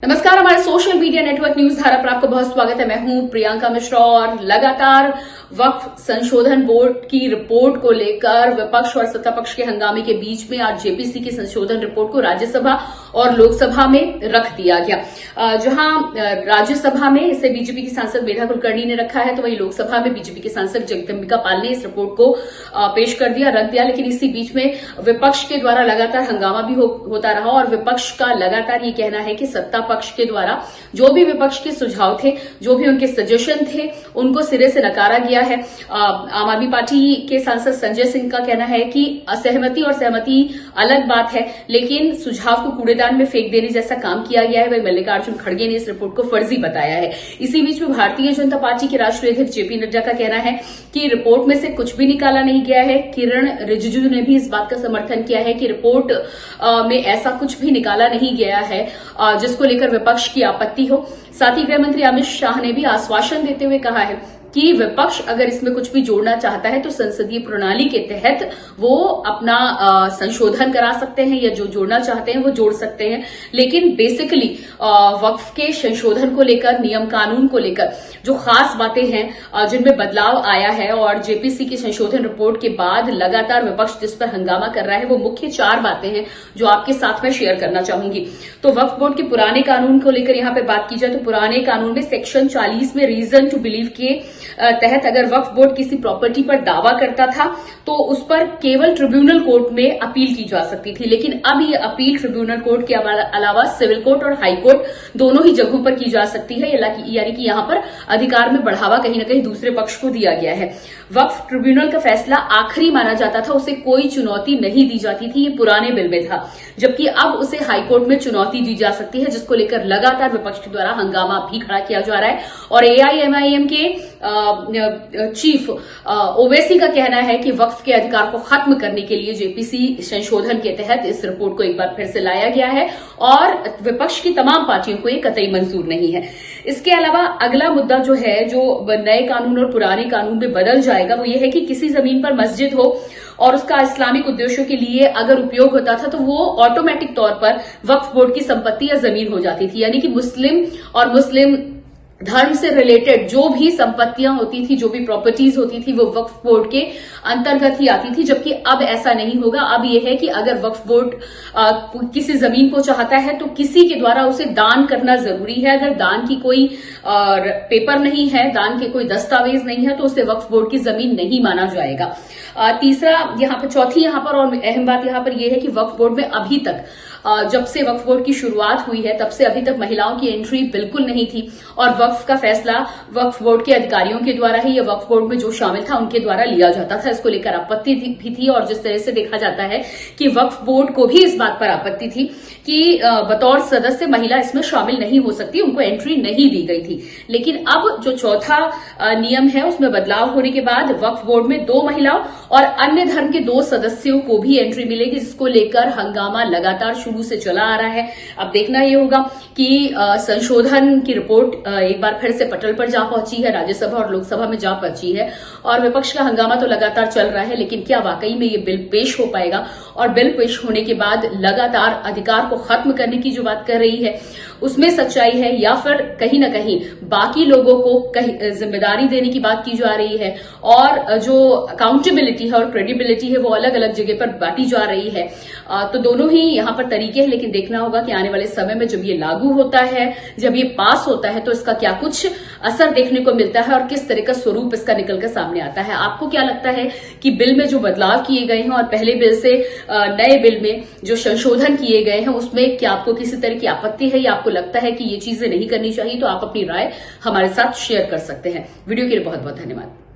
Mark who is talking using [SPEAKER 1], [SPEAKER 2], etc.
[SPEAKER 1] नमस्कार, हमारे social media network news धारा पर आपका बहुत स्वागत है। मैं हूं प्रियंका मिश्रा और लगातार वक्फ संशोधन बोर्ड की रिपोर्ट को लेकर विपक्ष और सत्ता पक्ष के हंगामे के बीच में आज जेपीसी की संशोधन रिपोर्ट को राज्यसभा और लोकसभा में रख दिया गया। जहां राज्यसभा में इसे बीजेपी की सांसद मेधा कुलकर्णी ने रखा है, तो वहीं लोकसभा में बीजेपी के सांसद जगदम्बिका पाल ने इस रिपोर्ट को पेश कर दिया, रख दिया। लेकिन इसी बीच में विपक्ष के द्वारा लगातार हंगामा भी होता रहा और विपक्ष का लगातार ये कहना है कि सत्ता पक्ष के द्वारा जो भी विपक्ष के सुझाव थे, जो भी उनके सजेशन थे, उनको सिरे से नकारा गया है। आम आदमी पार्टी के सांसद संजय सिंह का कहना है कि असहमति और सहमति अलग बात है, लेकिन सुझाव को कूड़ेदान में फेंक देने जैसा काम किया गया है। वही मल्लिकार्जुन खड़गे ने इस रिपोर्ट को फर्जी बताया है। इसी बीच में भारतीय जनता पार्टी के राष्ट्रीय अध्यक्ष जेपी नड्डा का कहना है कि रिपोर्ट में से कुछ भी निकाला नहीं गया है। किरण रिजिजू ने भी इस बात का समर्थन किया है कि रिपोर्ट में ऐसा कुछ भी निकाला नहीं गया है जिसको लेकर विपक्ष की आपत्ति हो। साथ ही गृह मंत्री अमित शाह ने भी आश्वासन देते हुए कहा है कि विपक्ष अगर इसमें कुछ भी जोड़ना चाहता है तो संसदीय प्रणाली के तहत वो अपना संशोधन करा सकते हैं या जो जोड़ना चाहते हैं वो जोड़ सकते हैं। लेकिन बेसिकली वक्फ के संशोधन को लेकर, नियम कानून को लेकर जो खास बातें हैं जिनमें बदलाव आया है और जेपीसी की संशोधन रिपोर्ट के बाद लगातार विपक्ष जिस पर हंगामा कर रहा है, वो मुख्य 4 बातें हैं जो आपके साथ में शेयर करना चाहूंगी। तो वक्फ बोर्ड के पुराने कानून को लेकर यहां पर बात की जाए तो पुराने कानून में सेक्शन 40 में रीजन टू बिलीव के तहत अगर वक्फ बोर्ड किसी प्रॉपर्टी पर दावा करता था तो उस पर केवल ट्रिब्यूनल कोर्ट में अपील की जा सकती थी। लेकिन अब ये अपील ट्रिब्यूनल कोर्ट के अलावा सिविल कोर्ट और हाई कोर्ट दोनों ही जगहों पर की जा सकती है, यानी कि यहां पर अधिकार में बढ़ावा कहीं ना कहीं दूसरे पक्ष को दिया गया है। वक्फ ट्रिब्यूनल का फैसला आखिरी माना जाता था, उसे कोई चुनौती नहीं दी जाती थी, ये पुराने बिल में था। जबकि अब उसे हाईकोर्ट में चुनौती दी जा सकती है, जिसको लेकर लगातार विपक्ष के द्वारा हंगामा भी खड़ा किया जा रहा है। और एआईएमआईएम के चीफ ओवैसी का कहना है कि वक्फ के अधिकार को खत्म करने के लिए जेपीसी संशोधन के तहत इस रिपोर्ट को एक बार फिर से लाया गया है और विपक्ष की तमाम पार्टियों को ये कतई मंजूर नहीं है। इसके अलावा अगला मुद्दा जो है, जो नए कानून और पुराने कानून में बदल जाएगा, वो ये है कि किसी जमीन पर मस्जिद हो और उसका इस्लामिक उद्देश्यों के लिए अगर उपयोग होता था तो वो ऑटोमेटिक तौर पर वक्फ बोर्ड की संपत्ति या जमीन हो जाती थी। यानी कि मुस्लिम और मुस्लिम धर्म से रिलेटेड जो भी संपत्तियां होती थी, जो भी प्रॉपर्टीज होती थी, वो वक्फ बोर्ड के अंतर्गत ही आती थी। जबकि अब ऐसा नहीं होगा। अब यह है कि अगर वक्फ बोर्ड किसी जमीन को चाहता है तो किसी के द्वारा उसे दान करना जरूरी है। अगर दान की कोई पेपर नहीं है, दान के कोई दस्तावेज नहीं है, तो उसे वक्फ बोर्ड की जमीन नहीं माना जाएगा। चौथी यहां पर और अहम बात यहां पर यह है कि वक्फ बोर्ड में अभी तक जब से वक्फ बोर्ड की शुरुआत हुई है तब से अभी तक महिलाओं की एंट्री बिल्कुल नहीं थी और वक्फ का फैसला वक्फ बोर्ड के अधिकारियों के द्वारा ही या वक्फ बोर्ड में जो शामिल था उनके द्वारा लिया जाता था। इसको लेकर आपत्ति भी थी और जिस तरह से देखा जाता है कि वक्फ बोर्ड को भी इस बात पर आपत्ति थी कि बतौर सदस्य महिला इसमें शामिल नहीं हो सकती, उनको एंट्री नहीं दी गई थी। लेकिन अब जो चौथा नियम है उसमें बदलाव होने के बाद वक्फ बोर्ड में 2 महिलाओं और अन्य धर्म के 2 सदस्यों को भी एंट्री मिलेगी, जिसको लेकर हंगामा लगातार शुरू से चला आ रहा है। अब देखना यह होगा कि संशोधन की रिपोर्ट एक बार फिर से पटल पर जा पहुंची है, राज्यसभा और लोकसभा में जा पहुंची है और विपक्ष का हंगामा तो लगातार चल रहा है। लेकिन क्या वाकई में ये बिल पेश हो पाएगा और बिल पेश होने के बाद लगातार अधिकार को खत्म करने की जो बात कर रही है उसमें सच्चाई है, या फिर कहीं ना कहीं बाकी लोगों को जिम्मेदारी देने की बात की जा रही है और जो अकाउंटेबिलिटी है और क्रेडिबिलिटी है वो अलग अलग जगह पर बांटी जा रही है। तो दोनों ही यहां पर तरीके हैं। लेकिन देखना होगा कि आने वाले समय में जब ये लागू होता है, जब ये पास होता है, तो इसका क्या कुछ असर देखने को मिलता है और किस तरह का स्वरूप इसका निकलकर सामने आता है। आपको क्या लगता है कि बिल में जो बदलाव किए गए हैं और पहले बिल से नए बिल में जो संशोधन किए गए हैं उसमें क्या आपको किसी तरह की आपत्ति है या आपको लगता है कि ये चीजें नहीं करनी चाहिए? तो आप अपनी राय हमारे साथ शेयर कर सकते हैं। वीडियो के लिए बहुत बहुत धन्यवाद।